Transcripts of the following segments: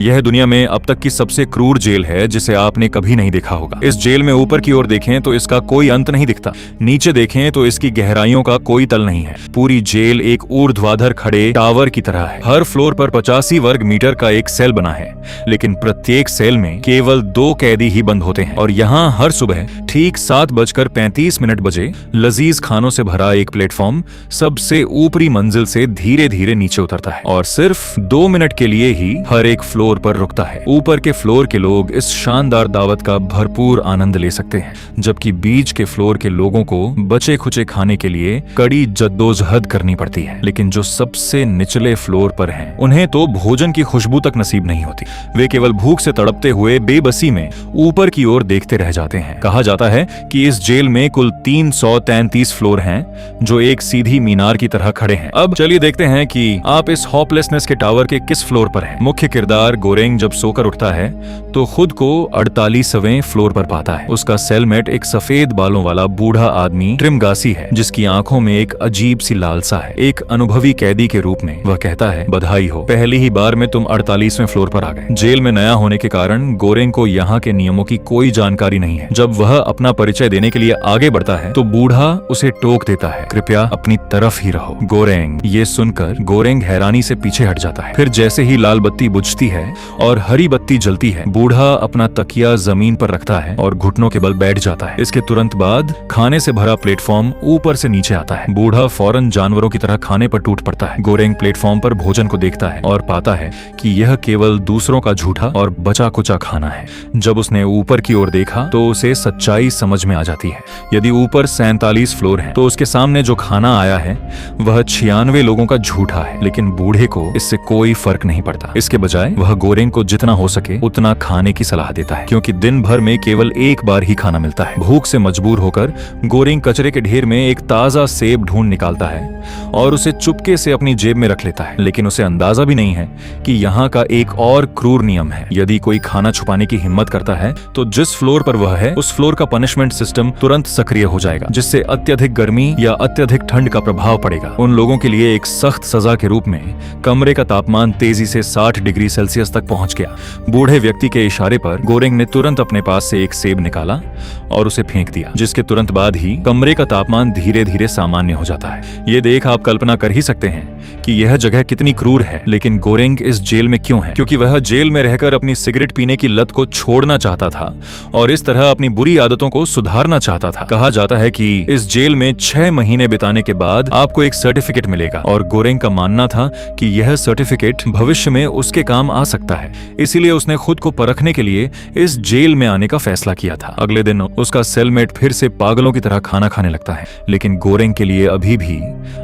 यह दुनिया में अब तक की सबसे क्रूर जेल है जिसे आपने कभी नहीं देखा होगा। इस जेल में ऊपर की ओर देखें तो इसका कोई अंत नहीं दिखता, नीचे देखें तो इसकी गहराइयों का कोई तल नहीं है। पूरी जेल एक ऊर्ध्वाधर खड़े टावर की तरह है। हर फ्लोर पर 85 वर्ग मीटर का एक सेल बना है, लेकिन प्रत्येक सेल में केवल 2 कैदी ही बंद होते हैं। और यहाँ हर सुबह ठीक 7:35 बजे लजीज खानों से भरा एक प्लेटफॉर्म सबसे ऊपरी मंजिल से धीरे धीरे नीचे उतरता है और सिर्फ 2 मिनट के लिए ही हर एक फ्लोर पर रुकता है। ऊपर के फ्लोर के लोग इस शानदार दावत का भरपूर आनंद ले सकते हैं, जबकि बीच के फ्लोर के लोगों को बचे खुचे खाने के लिए कड़ी जद्दोजहद करनी पड़ती है। लेकिन जो सबसे निचले फ्लोर पर हैं, उन्हें तो भोजन की खुशबू तक नसीब नहीं होती। वे केवल भूख से तड़पते हुए बेबसी में ऊपर की ओर देखते रह जाते हैं। कहा जाता है कि इस जेल में कुल 333 फ्लोर हैं, जो एक सीधी मीनार की तरह खड़े हैं। अब चलिए देखते हैं कि आप इस होपलेसनेस के टावर के किस फ्लोर पर हैं। मुख्य किरदार गोरेंग जब सोकर उठता है तो खुद को 48वें फ्लोर पर पाता है। उसका सेलमेट एक सफेद बालों वाला बूढ़ा आदमी ट्रिमगासी है, जिसकी आंखों में एक अजीब सी लालसा है। एक अनुभवी कैदी के रूप में वह कहता है, बधाई हो, पहली ही बार में तुम 48वें फ्लोर पर आ गए। जेल में नया होने के कारण गोरेंग को यहाँ के नियमों की कोई जानकारी नहीं है। जब वह अपना परिचय देने के लिए आगे बढ़ता है तो बूढ़ा उसे टोक देता है, कृपया अपनी तरफ ही रहो। गोरेंग ये सुनकर गोरेंग हैरानी से पीछे हट जाता है। फिर जैसे ही लाल बत्ती बुझती है और हरी बत्ती जलती है, बूढ़ा अपना तकिया जमीन पर रखता है और घुटनों के बल बैठ जाता है। इसके तुरंत बाद खाने से भरा प्लेटफॉर्म ऊपर से नीचे आता है। बूढ़ा फौरन जानवरों की तरह खाने पर टूट पड़ता है। गोरेंग प्लेटफॉर्म पर भोजन को देखता है और पाता है कि यह केवल दूसरों का झूठा और बचा कुचा खाना है। जब उसने ऊपर की ओर देखा तो उसे सच्चाई समझ में आ जाती है। यदि ऊपर 47 फ्लोर है तो उसके सामने जो खाना आया है वह 96 लोगों का झूठा है। लेकिन बूढ़े को इससे कोई फर्क नहीं पड़ता। इसके बजाय वह गोरेंग को जितना हो सके उतना खाने की सलाह देता है, क्योंकि दिन भर में केवल एक बार ही खाना मिलता है। भूख से मजबूर होकर गोरेंग कचरे के ढेर में एक ताजा सेब ढूंढ निकालता है और उसे चुपके से अपनी जेब में रख लेता है। लेकिन उसे अंदाजा भी नहीं है कि यहाँ का एक और क्रूर नियम है। यदि कोई खाना छुपाने की हिम्मत करता है तो जिस फ्लोर पर वह है उस फ्लोर का पनिशमेंट सिस्टम तुरंत सक्रिय हो जाएगा, जिससे अत्यधिक गर्मी या अत्यधिक ठंड का प्रभाव पड़ेगा। उन लोगों के लिए एक सख्त सजा के रूप में कमरे का तापमान तेजी से 60 डिग्री सेल्सियस तक पहुंच गया। बूढ़े व्यक्ति के इशारे पर गोरेंग ने तुरंत अपने पास से एक सेब निकाला और उसे फेंक दिया, जिसके तुरंत बाद ही कमरे का तापमान धीरे धीरे सामान्य हो जाता है। ये देख आप कल्पना कर ही सकते हैं कि यह जगह कितनी क्रूर है। लेकिन गोरेंग इस जेल में क्यों है? क्योंकि वह जेल में रहकर अपनी सिगरेट पीने की लत को छोड़ना चाहता था और इस तरह अपनी बुरी आदतों को सुधारना चाहता था। कहा जाता है कि इस जेल में 6 महीने बिताने के बाद आपको एक सर्टिफिकेट मिलेगा और गोरेंग का मानना था कि यह सर्टिफिकेट भविष्य में उसके काम आ सकता है। इसीलिए उसने खुद को परखने के लिए इस जेल में आने का फैसला किया था। अगले दिन उसका सेलमेट फिर से पागलों की तरह खाना खाने लगता है, लेकिन गोरेंग के लिए अभी भी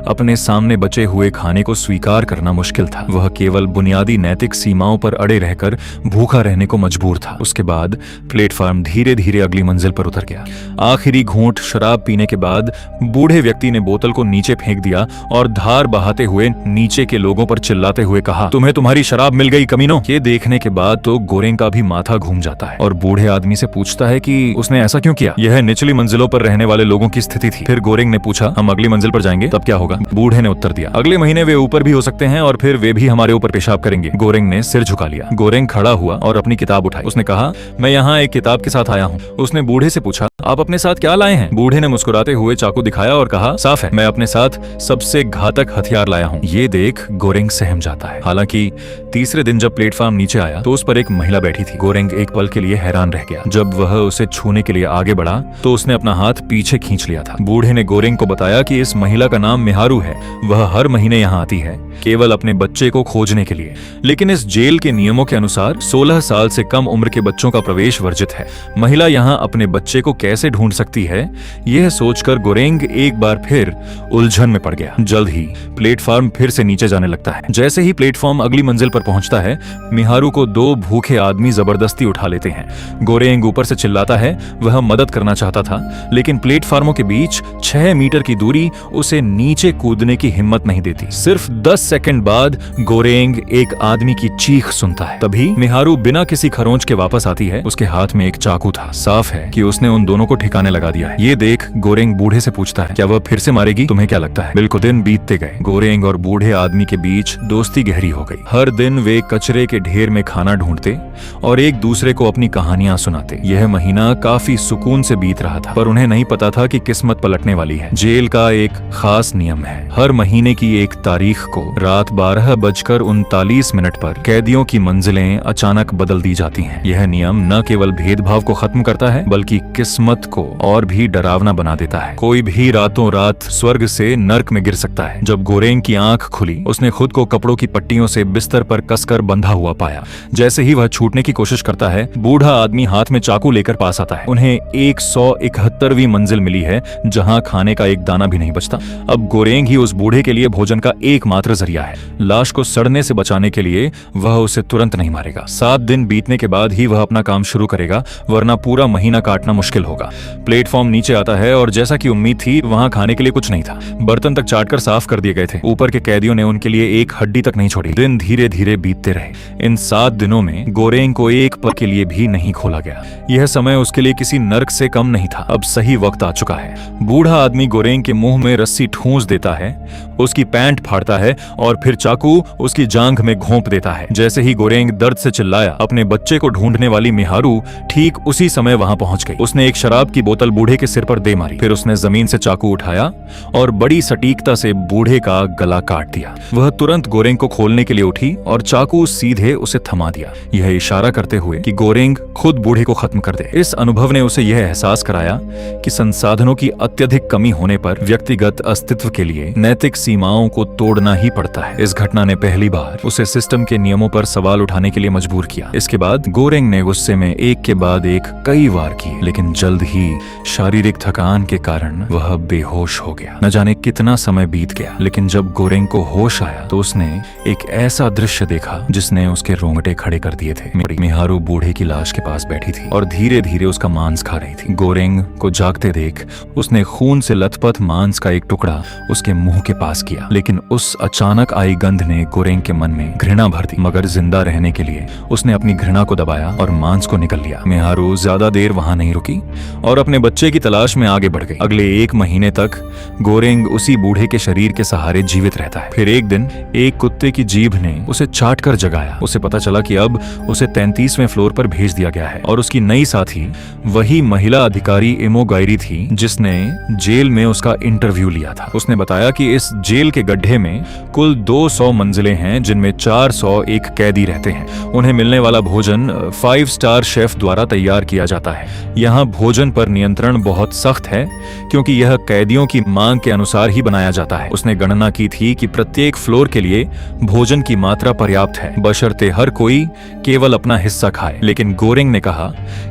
अपने सामने बचे हुए खाने को स्वीकार करना मुश्किल था। वह केवल बुनियादी नैतिक सीमाओं पर अड़े रहकर भूखा रहने को मजबूर था। उसके बाद प्लेटफॉर्म धीरे धीरे अगली मंजिल पर उतर गया। आखिरी घूंट शराब पीने के बाद बूढ़े व्यक्ति ने बोतल को नीचे फेंक दिया और धार बहाते हुए नीचे के लोगों पर चिल्लाते हुए कहा, तुम्हें तुम्हारी शराब मिल गई कमीनों। ये देखने के बाद तो गोरेंग का भी माथा घूम जाता है और बूढ़े आदमी से पूछता है कि उसने ऐसा क्यों किया। यह निचली मंजिलों पर रहने वाले लोगों की स्थिति थी। फिर गोरेंग ने पूछा, हम अगली मंजिल पर जाएंगे तब क्या होगा? बूढ़े ने उत्तर दिया, अगले महीने वे ऊपर भी हो सकते हैं और फिर वे भी हमारे ऊपर पेशाब करेंगे। गोरेंग ने सिर झुका लिया। गोरेंग खड़ा हुआ और अपनी किताब उठाई। उसने कहा, मैं यहाँ एक किताब के साथ आया हूँ। उसने बूढ़े से पूछा, आप अपने साथ क्या लाए हैं? बूढ़े ने मुस्कुराते हुए चाकू दिखाया और कहा, साफ है, मैं अपने साथ सबसे घातक हथियार लाया हूँ। ये देख गोरेंग सहम जाता है। हालांकि तीसरे दिन जब प्लेटफॉर्म नीचे आया तो उस पर एक महिला बैठी थी। गोरेंग एक पल के लिए हैरान रह गया। जब वह उसे छूने के लिए आगे बढ़ा तो उसने अपना हाथ पीछे खींच लिया था। बूढ़े ने गोरेंग को बताया कि इस महिला का नाम मिहारू है। वह हर महीने यहाँ आती है, केवल अपने बच्चे को खोजने के लिए। लेकिन इस जेल के नियमों के अनुसार 16 साल से कम उम्र के बच्चों का प्रवेश वर्जित है। महिला यहाँ अपने बच्चे को कैसे ढूंढ सकती है, यह सोचकर गोरेंग एक बार फिर उलझन में पड़ गया। जल्द ही प्लेटफॉर्म फिर से नीचे जाने लगता है। जैसे ही प्लेटफॉर्म अगली मंजिल पर पहुंचता है, मिहारू को 2 भूखे आदमी जबरदस्ती उठा लेते हैं। गोरेंग ऊपर से चिल्लाता है। वह मदद करना चाहता था, लेकिन प्लेटफॉर्मों के बीच 6 मीटर की दूरी उसे नीचे कूदने की हिम्मत नहीं देती। सिर्फ 10 सेकंड बाद गोरेंग एक आदमी की चीख सुनता है। तभी मिहारू बिना किसी खरोंच के वापस आती है। उसके हाथ में एक चाकू था। साफ है कि उसने उन दोनों को ठिकाने लगा दिया है। ये देख गोरेंग बूढ़े से पूछता है, क्या वह फिर से मारेगी? तुम्हें क्या लगता है? बिल्कुल। दिन बीतते गए। गोरेंग और बूढ़े आदमी के बीच दोस्ती गहरी हो गई। हर दिन वे कचरे के ढेर में खाना ढूंढते और एक दूसरे को अपनी कहानियां सुनाते। यह महीना काफी सुकून से बीत रहा था, पर उन्हें नहीं पता था कि किस्मत पलटने वाली है। जेल का एक खास नियम है, हर महीने की एक तारीख को रात 12:39 पर कैदियों की मंजिलें अचानक बदल दी जाती हैं। यह नियम न केवल भेदभाव को खत्म करता है, बल्कि किस्मत को और भी डरावना बना देता है। कोई भी रातों रात स्वर्ग से नर्क में गिर सकता है। जब गोरेंग की आंख खुली, उसने खुद को कपड़ों की पट्टियों से बिस्तर पर कसकर बंधा हुआ पाया। जैसे ही वह छूटने की कोशिश करता है, बूढ़ा आदमी हाथ में चाकू लेकर पास आता है। उन्हें 171वीं मंजिल मिली है, जहां खाने का एक दाना भी नहीं बचता। अब गोरेंग ही उस बूढ़े के लिए भोजन का एकमात्र जरिया है। लाश को सड़ने से बचाने के लिए वह उसे तुरंत नहीं मारेगा। 7 दिन बीतने के बाद ही वह अपना काम शुरू करेगा, वरना पूरा महीना काटना मुश्किल होगा। प्लेटफॉर्म नीचे आता है और जैसा कि उम्मीद थी, वहां खाने के लिए कुछ नहीं था। बर्तन तक चाटकर साफ कर दिए गए थे। ऊपर के कैदियों ने उनके लिए एक हड्डी तक नहीं छोड़ी। दिन धीरे धीरे बीतते रहे। इन 7 दिनों में गोरेंग को एक पल के लिए भी नहीं खोला गया। यह समय उसके लिए किसी नर्क से कम नहीं था। अब सही वक्त आ चुका है। बूढ़ा आदमी गोरेंग के मुंह में रस्सी ठूंस देता है, उसकी पैंट फाड़ता है और फिर चाकू उसकी जांघ में घोंप देता है। जैसे ही गोरेंग दर्द से चिल्लाया, अपने बच्चे को ढूंढने वाली मिहारू ठीक उसी समय वहां पहुंच गई। उसने एक शराब की बोतल बूढ़े के सिर पर दे मारी। फिर उसने जमीन से चाकू उठाया और बड़ी सटीकता से बूढ़े का गला काट दिया। वह तुरंत गोरेंग को खोलने के लिए उठी और चाकू सीधे उसे थमा दिया, यह इशारा करते हुए कि गोरेंग खुद बूढ़े को खत्म कर दे। इस अनुभव ने उसे यह एहसास कराया कि संसाधनों की अत्यधिक कमी होने पर व्यक्तिगत अस्तित्व के लिए नैतिक सीमाओं को तोड़ना ही पड़ता है। इस घटना ने पहली बार उसे सिस्टम के नियमों पर सवाल उठाने के लिए मजबूर किया। इसके बाद गोरेंग ने गुस्से में एक के बाद एक कई वार किए, लेकिन जल्द ही शारीरिक थकान के कारण वह बेहोश हो गया। न जाने कितना समय बीत गया, लेकिन जब गोरेंग को होश आया तो उसने एक ऐसा दृश्य देखा जिसने उसके रोंगटे खड़े कर दिए थे। मिहारू बूढ़े की लाश के पास बैठी थी और धीरे धीरे उसका मांस खा रही थी। गोरेंग को जागते देख उसने खून से लथपथ मांस का एक टुकड़ा उसके मुंह के पास किया, लेकिन उस अचानक आई गंध ने गोरेंग के मन में घृणा भर दी। मगर जिंदा रहने के लिए उसने अपनी घृणा को दबाया और मांस को निगल लिया। मिहारू ज्यादा देर वहां नहीं रुकी और अपने बच्चे की तलाश में आगे बढ़ गई। अगले 1 महीने तक गोरेंग उसी बूढ़े के शरीर के सहारे जीवित रहता है। फिर एक दिन एक कुत्ते की जीभ ने उसे चाट कर जगाया। उसे पता चला कि अब उसे 33वें फ्लोर पर भेज दिया गया है और उसकी नई साथी वही महिला अधिकारी इमो गायरी थी जिसने जेल में उसका इंटरव्यू लिया था। उसने बताया कि इस जेल के गड्ढे में कुल 200 मंजिलें हैं, जिनमें 401 कैदी रहते हैं। उन्हें मिलने वाला भोजन 5 स्टार शेफ द्वारा तैयार किया जाता है। यहाँ भोजन पर नियंत्रण बहुत सख्त है, क्योंकि यह कैदियों की मांग के अनुसार ही बनाया जाता है। उसने गणना की थी कि प्रत्येक फ्लोर के लिए भोजन की मात्रा पर्याप्त है, बशर्ते हर कोई केवल अपना हिस्सा खाए। लेकिन गोरेंग ने कहा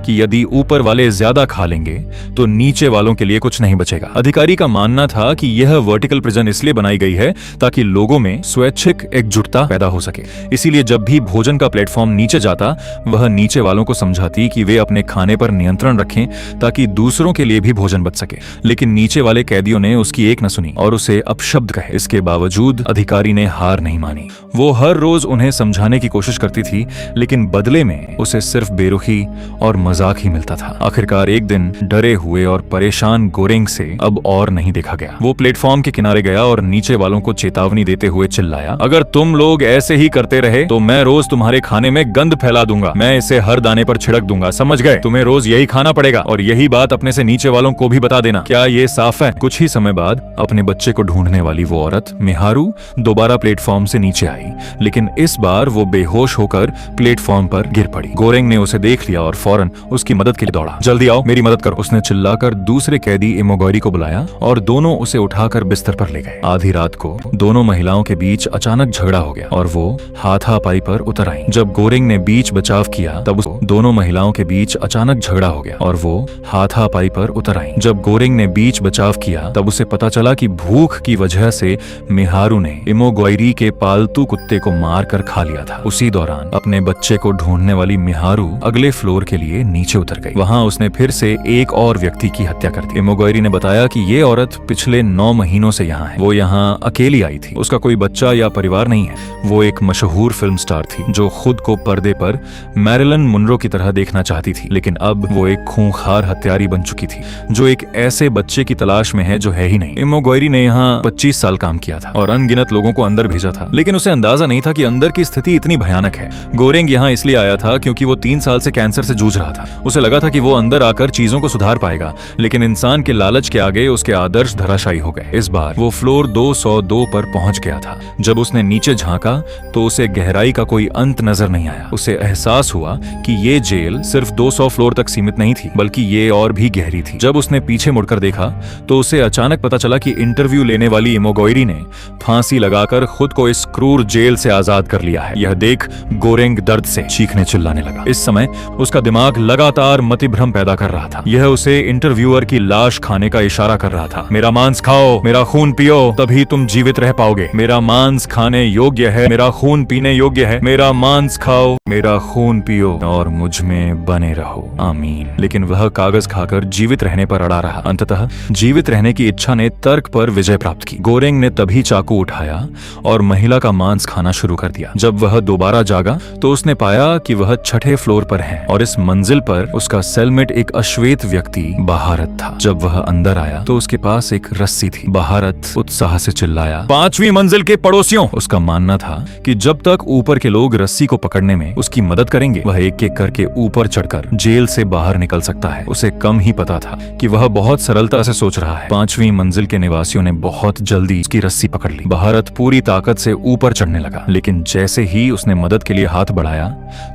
कि यदि ऊपर वाले ज्यादा खा लेंगे तो नीचे वालों के लिए कुछ नहीं बचेगा। अधिकारी का मानना था कि यह वर्टिकल प्रिजन इसलिए बनाई गई है ताकि लोगों में स्वैच्छिक एकजुटता पैदा हो सके। इसीलिए जब भी भोजन का प्लेटफॉर्म नीचे जाता, वह नीचे वालों को समझाती कि वे अपने खाने पर नियंत्रण रखें ताकि दूसरों के लिए भी भोजन बच सके। लेकिन नीचे वाले कैदियों ने उसकी एक न सुनी और उसे अपशब्द कहे। इसके बावजूद अधिकारी ने हार नहीं मानी। वो हर रोज उन्हें समझाने की कोशिश करती थी, लेकिन बदले में उसे सिर्फ बेरुखी और मजाक ही मिलता था। आखिरकार एक दिन डरे हुए और परेशान गोरेंग से अब और नहीं देखा गया। वो प्लेटफॉर्म के किनारे गया और नीचे वालों को चेतावनी देते हुए चिल्लाया, अगर तुम लोग ऐसे ही करते रहे तो मैं रोज तुम्हारे खाने में गंद फैला दूंगा। मैं इसे हर दाने पर छिड़क दूंगा, समझ गए? तुम्हें रोज यही खाना पड़ेगा और यही बात अपने से नीचे वालों को भी बता देना। क्या ये साफ है? कुछ ही समय बाद अपने बच्चे को ढूंढने वाली वो औरत मिहारू दोबारा प्लेटफॉर्म से नीचे आई, लेकिन इस बार वो बेहोश होकर प्लेटफॉर्म पर गिर पड़ी। गोरेंग ने उसे देख लिया और फौरन उसकी मदद के लिए दौड़ा। जल्दी आओ, मेरी मदद करो। उसने चिल्लाकर दूसरे कैदी इमोगोरी को बुलाया और दोनों उसे उठाकर बिस्तर पर ले गए। आधी रात को दोनों महिलाओं के बीच अचानक झगड़ा हो गया और वो हाथापाई पर उतर आई। जब गोरेंग ने बीच बचाव किया तब दोनों महिलाओं के बीच अचानक झगड़ा हो गया और वो हाथापाई पर उतर आई। जब गोरेंग ने बीच बचाव किया तब उसे पता चला कि भूख की वजह से मिहारू ने इमोगोरी के पालतू कुत्ते को मार कर खा लिया था। उसी दौरान अपने बच्चे को ढूंढने वाली मिहारू अगले फ्लोर के लिए नीचे उतर गई। वहां उसने फिर से एक और व्यक्ति की हत्या कर दी। इमोगोरी ने बताया कि ये औरत पिछले 9 महीनों से यहाँ है। वो यहाँ अकेली अकेली आई थी। उसका कोई बच्चा या परिवार नहीं है। वो एक मशहूर फिल्म स्टार थी जो खुद को पर्दे पर मैरिलन मुनरो की तरह देखना चाहती थी, लेकिन अब वो एक खूंखार हत्यारी बन चुकी थी जो एक ऐसे बच्चे की तलाश में है जो है ही नहीं। इमोगोयरी ने यहाँ 25 साल काम किया था और अनगिनत लोगों को अंदर भेजा था, लेकिन उसे अंदाजा नहीं था कि अंदर की स्थिति इतनी भयानक है। गोरेंग यहाँ इसलिए आया था क्योंकि वो 3 साल से कैंसर से जूझ रहा था। उसे लगा था कि वो अंदर आकर चीजों को सुधार पाएगा, लेकिन इंसान के लालच के आगे उसके आदर्श धराशायी हो गए। इस बार वो फ्लोर 202 पर पहुंच गया था। जब उसने नीचे झांका तो उसे गहराई का कोई अंत नजर नहीं आया। उसे एहसास हुआ कि ये जेल सिर्फ 200 फ्लोर तक सीमित नहीं थी, बल्कि ये और भी गहरी थी। जब उसने पीछे मुड़कर देखा तो उसे अचानक पता चला कि इंटरव्यू लेने वाली इमोगोयरी ने फांसी लगाकर खुद को इस क्रूर जेल से आजाद कर लिया है। यह देख गोरेंग दर्द से चीखने चिल्लाने लगा। इस समय उसका दिमाग लगातार मतिभ्रम पैदा कर रहा था। यह उसे इंटरव्यूअर की लाश खाने का इशारा कर रहा था। मेरा मांस खाओ, मेरा खून पियो, तभी तुम जीवित रह पाओगे। मेरा मांस खाने योग्य है, मेरा खून पीने योग्य है। मेरा मांस खाओ, मेरा खून पियो और मुझ में बने रहो, आमीन। लेकिन वह कागज खाकर जीवित रहने पर अड़ा रहा। अंततः जीवित रहने की इच्छा ने तर्क पर विजय प्राप्त की। गोरेंग ने तभी चाकू उठाया और महिला का मांस खाना शुरू कर दिया। जब वह दोबारा जागा तो उसने पाया कि वह 6ठे फ्लोर पर है और इस मंजिल पर उसका सेलमेट एक अश्वेत व्यक्ति बहारत था। जब वह अंदर आया तो उसके पास एक रस्सी थी। बहारत उत्साह से चिल्लाया, 5वीं मंजिल के पड़ोसियों। उसका मानना था कि जब तक ऊपर के लोग रस्सी को पकड़ने में उसकी मदद करेंगे, वह एक एक करके ऊपर चढ़कर जेल से बाहर निकल सकता है। उसे कम ही पता था कि वह बहुत सरलता से सोच रहा है। 5वीं मंजिल के निवासियों ने बहुत जल्दी उसकी रस्सी पकड़ ली। बहारत पूरी ताकत से ऊपर चढ़ने लगा, लेकिन जैसे ही उसने मदद के लिए हाथ बढ़ाया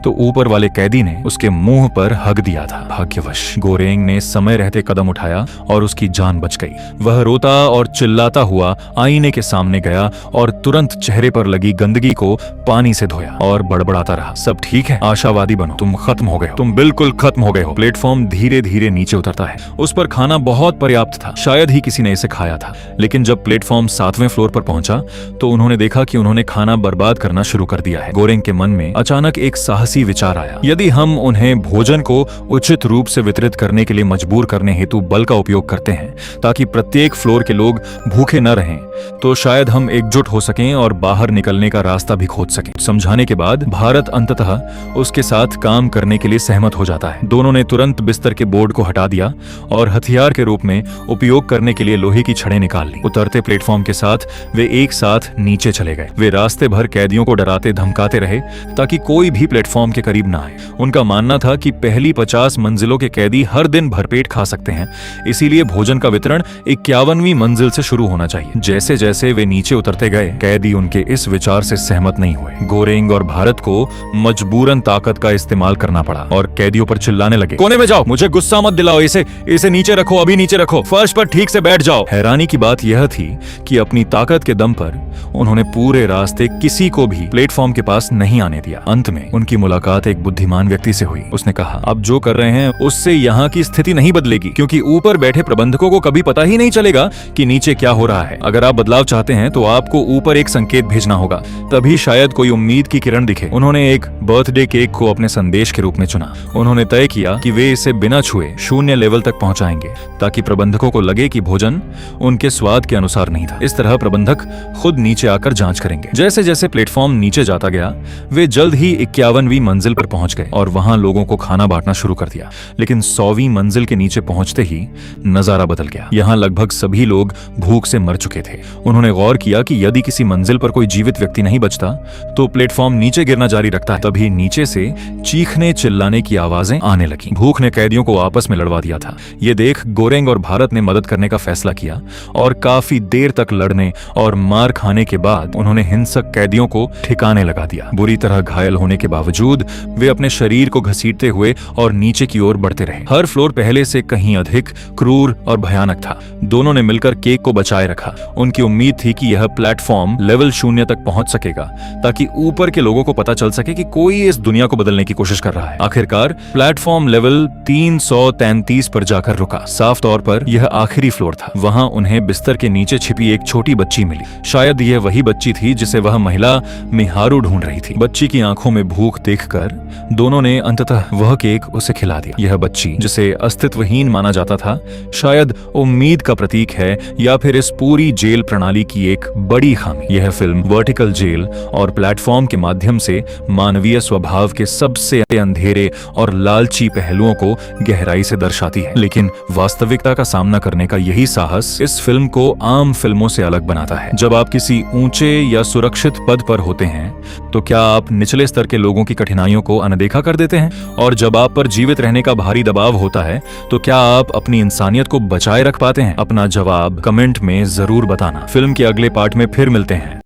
तो ऊपर वाले कैदी ने उसके मुंह पर हग दिया था। भाग्यवश गोरेंग ने समय रहते कदम उठाया और उसकी जान बच गई। वह रोता और चिल्लाता हुआ आईने के सामने गया और तुरंत चेहरे पर लगी गंदगी को पानी से धोया और बड़बड़ाता रहा, सब ठीक है, आशावादी बनो, तुम खत्म हो गए हो, तुम बिल्कुल खत्म हो गए हो। प्लेटफॉर्म धीरे धीरे नीचे उतरता है। उस पर खाना बहुत पर्याप्त था, शायद ही किसी ने इसे खाया था। लेकिन जब प्लेटफॉर्म 7वें फ्लोर पर पहुंचा तो उन्होंने देखा कि उन्होंने खाना बर्बाद करना शुरू कर दिया है। गोरेंग के मन में अचानक एक साहसी विचार आया, यदि हम उन्हें भोजन को उचित रूप से वितरित करने के लिए मजबूर करने हेतु बल का उपयोग करते हैं ताकि प्रत्येक फ्लोर के लोग भूखे न रहें, तो शायद हम एकजुट हो सकें और बाहर निकलने का रास्ता भी खोज सकें। समझाने के बाद भारत अंततः उसके साथ काम करने के लिए सहमत हो जाता है। दोनों ने तुरंत बिस्तर के बोर्ड को हटा दिया और हथियार के रूप में उपयोग करने के लिए लोहे की छड़ें निकाल ली। उतरते प्लेटफॉर्म के साथ वे एक साथ नीचे चले गए। वे रास्ते भर कैदियों को डराते धमकाते रहे ताकि कोई भी प्लेटफॉर्म के करीब ना आए। उनका मानना था कि पहली 50 मंजिलों के कैदी हर दिन भरपेट खा सकते हैं, इसीलिए भोजन का वितरण 51वीं मंजिल से शुरू होना चाहिए। जैसे जैसे वे नीचे उतरते गए, कैदी उनके इस विचार से सहमत नहीं हुए। गोरेंग और भारत को मजबूरन ताकत का इस्तेमाल करना पड़ा और कैदियों पर चिल्लाने लगे, कोने में जाओ, मुझे गुस्सा मत दिलाओ, इसे नीचे रखो, अभी नीचे रखो, फर्श पर ठीक से बैठ जाओ। हैरानी की बात यह थी कि अपनी ताकत के दम पर उन्होंने पूरे रास्ते किसी को भी प्लेटफॉर्म के पास नहीं आने दिया। अंत में उनकी मुलाकात एक बुद्धिमान व्यक्ति से हुई। उसने कहा, अब जो कर रहे हैं उससे यहाँ की स्थिति नहीं बदलेगी, क्योंकि ऊपर बैठे प्रबंधकों को कभी पता ही नहीं चलेगा कि नीचे क्या हो रहा है। अगर आप बदलाव चाहते हैं तो आपको ऊपर एक संकेत भेजना होगा, तभी शायद कोई उम्मीद की किरण दिखे। उन्होंने एक बर्थडे केक को अपने संदेश के रूप में चुना। उन्होंने तय किया कि वे इसे बिना छुए 0 लेवल तक पहुंचाएंगे ताकि प्रबंधकों को लगे कि भोजन उनके स्वाद के अनुसार नहीं था। इस तरह प्रबंधक खुद नीचे आकर जांच करेंगे। जैसे जैसे प्लेटफॉर्म नीचे जाता गया, वे जल्द ही 51वीं मंजिल पर पहुंच गए और वहां लोगों को खाना बांटना शुरू कर दिया। लेकिन 100वीं मंजिल के नीचे पहुंचते ही नजारा बदल गया। यहाँ लगभग सभी लोग भूख से मर चुके थे। उन्होंने गौर किया कि यदि किसी मंजिल पर कोई जीवित व्यक्ति नहीं बचता तो प्लेटफॉर्म नीचे गिरना जारी रखता है। तभी नीचे से चीखने चिल्लाने की आवाजें आने लगी। भूख ने कैदियों को आपस में लड़वा दिया था। ये देख गोरेंग और भारत ने मदद करने का फैसला किया और काफी देर तक लड़ने और मार खाने के बाद उन्होंने हिंसक कैदियों को ठिकाने लगा दिया। बुरी तरह घायल होने के बावजूद वे अपने शरीर को घसीटते हुए और नीचे की ओर बढ़ते रहे। हर फ्लोर पहले से कहीं अधिक क्रूर और भयानक था। दोनों ने मिलकर केक को बचाए रखा। उनकी उम्मीद थी कि यह प्लेटफॉर्म लेवल 0 तक पहुंच सकेगा ताकि ऊपर के लोगों को पता चल सके कि कोई इस दुनिया को बदलने की कोशिश कर रहा है। आखिरकार प्लेटफॉर्म लेवल 333 पर जाकर रुका। साफ तौर पर यह आखिरी फ्लोर था। वहां उन्हें बिस्तर के नीचे छिपी एक छोटी बच्ची मिली। शायद यह वही बच्ची थी जिसे वह महिला मिहारू ढूंढ रही थी। बच्ची की आंखों में भूख देखकर दोनों ने अंततः वह केक उसे खिला दिया। यह बच्ची, जिसे अस्तित्वहीन माना जाता था, शायद उम्मीद का प्रतीक है या फिर इस पूरी जेल प्रणाली की एक बड़ी खामी। यह फिल्म वर्टिकल जेल और प्लेटफॉर्म के माध्यम से मानवीय स्वभाव के सबसे अंधेरे और लालची पहलुओं को गहराई से दर्शाती है। लेकिन वास्तविकता का सामना करने का यही साहस इस फिल्म को आम फिल्मों से अलग बनाता है। जब आप किसी ऊंचे या सुरक्षित पद पर होते हैं तो क्या आप निचले स्तर के लोगों की कठिनाइयों को अनदेखा कर देते हैं? और जब आप पर जीवित रहने का भारी दबाव होता है तो क्या आप अपनी इंसानियत को बचाए रख पाते हैं? अपना जवाब कमेंट में जरूर बताना। फिल्म के अगले पार्ट में फिर मिलते हैं।